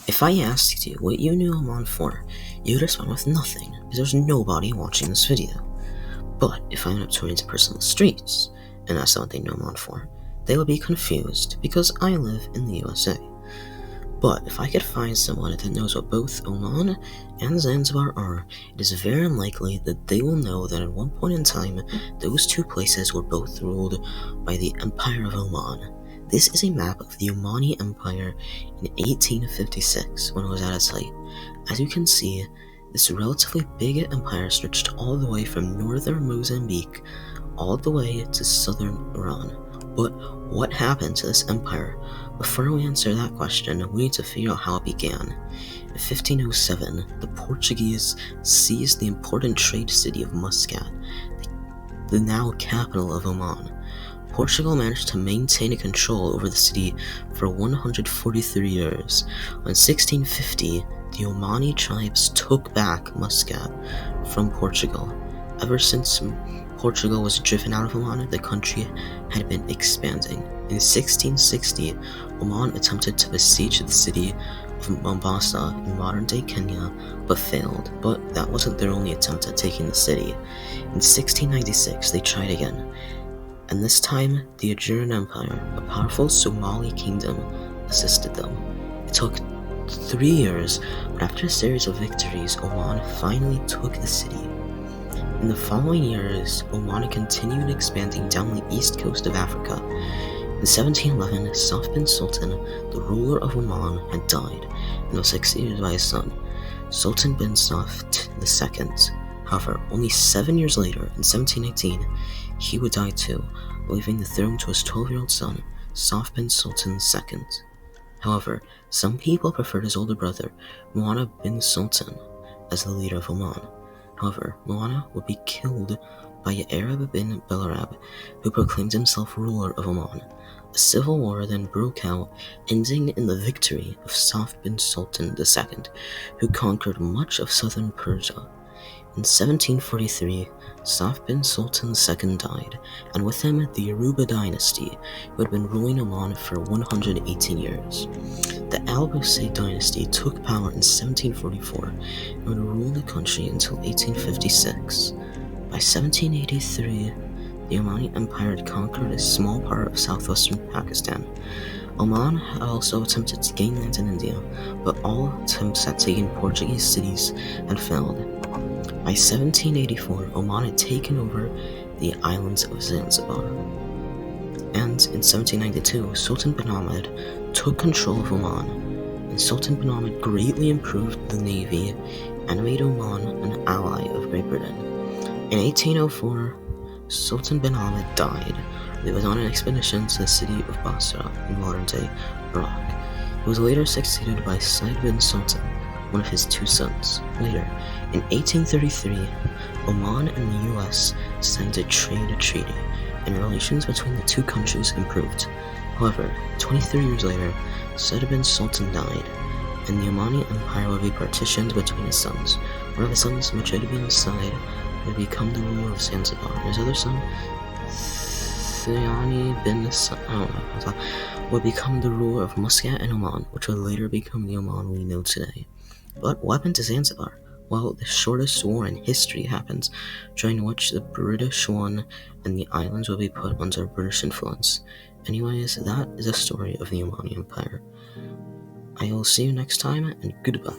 If I asked you what you knew Oman for, you'd respond with nothing, because there's nobody watching this video. But if I went up to a person on the streets and asked them what they know Oman for, they would be confused, because I live in the USA. But if I could find someone that knows what both Oman and Zanzibar are, it is very unlikely that they will know that at one point in time, those two places were both ruled by the Empire of Oman. This is a map of the Omani Empire in 1856, when it was at its height. As you can see, this relatively big empire stretched all the way from northern Mozambique all the way to southern Iran. But what happened to this empire? Before we answer that question, we need to figure out how it began. In 1507, the Portuguese seized the important trade city of Muscat, the now capital of Oman. Portugal managed to maintain control over the city for 143 years. In 1650, the Omani tribes took back Muscat from Portugal. Ever since Portugal was driven out of Oman, the country had been expanding. In 1660, Oman attempted to besiege the city of Mombasa in modern-day Kenya, but failed. But that wasn't their only attempt at taking the city. In 1696, they tried again, and this time, the Ajuran Empire, a powerful Somali kingdom, assisted them. It took 3 years, but after a series of victories, Oman finally took the city. In the following years, Oman continued expanding down the east coast of Africa. In 1711, Saif bin Sultan, the ruler of Oman, had died and was succeeded by his son, Sultan bin Saif II. However, only 7 years later, in 1718, he would die too, leaving the throne to his 12-year-old son, Saif bin Sultan II. However, some people preferred his older brother, Mu'ana bin Sultan, as the leader of Oman. However, Mu'ana would be killed by Arab bin Belarab, who proclaimed himself ruler of Oman. A civil war then broke out, ending in the victory of Saif bin Sultan II, who conquered much of southern Persia. In 1743, Saif bin Sultan II died, and with him the Yoruba dynasty, who had been ruling Oman for 118 years. The Al-Busaid dynasty took power in 1744 and would rule the country until 1856. By 1783, the Omani Empire had conquered a small part of southwestern Pakistan. Oman had also attempted to gain land in India, but all attempts at taking Portuguese cities had failed. By 1784, Oman had taken over the islands of Zanzibar. And in 1792, Sultan bin Ahmed took control of Oman, and Sultan bin Ahmed greatly improved the navy and made Oman an ally of Great Britain. In 1804, Sultan bin Ahmed died. He was on an expedition to the city of Basra in modern-day Iraq. He was later succeeded by Said bin Sultan, one of his 2 sons. Later, in 1833, Oman and the US signed a trade treaty, and relations between the 2 countries improved. However, 23 years later, Said bin Sultan died, and the Omani Empire would be partitioned between his sons. One of his sons, Majid bin Said, would become the ruler of Zanzibar. His other son, Thiani bin Said, would become the ruler of Muscat and Oman, which would later become the Oman we know today. But what happened to Zanzibar? Well, the shortest war in history happened, during which the British won and the islands would be put under British influence. Anyways, that is the story of the Omani Empire. I will see you next time, and goodbye.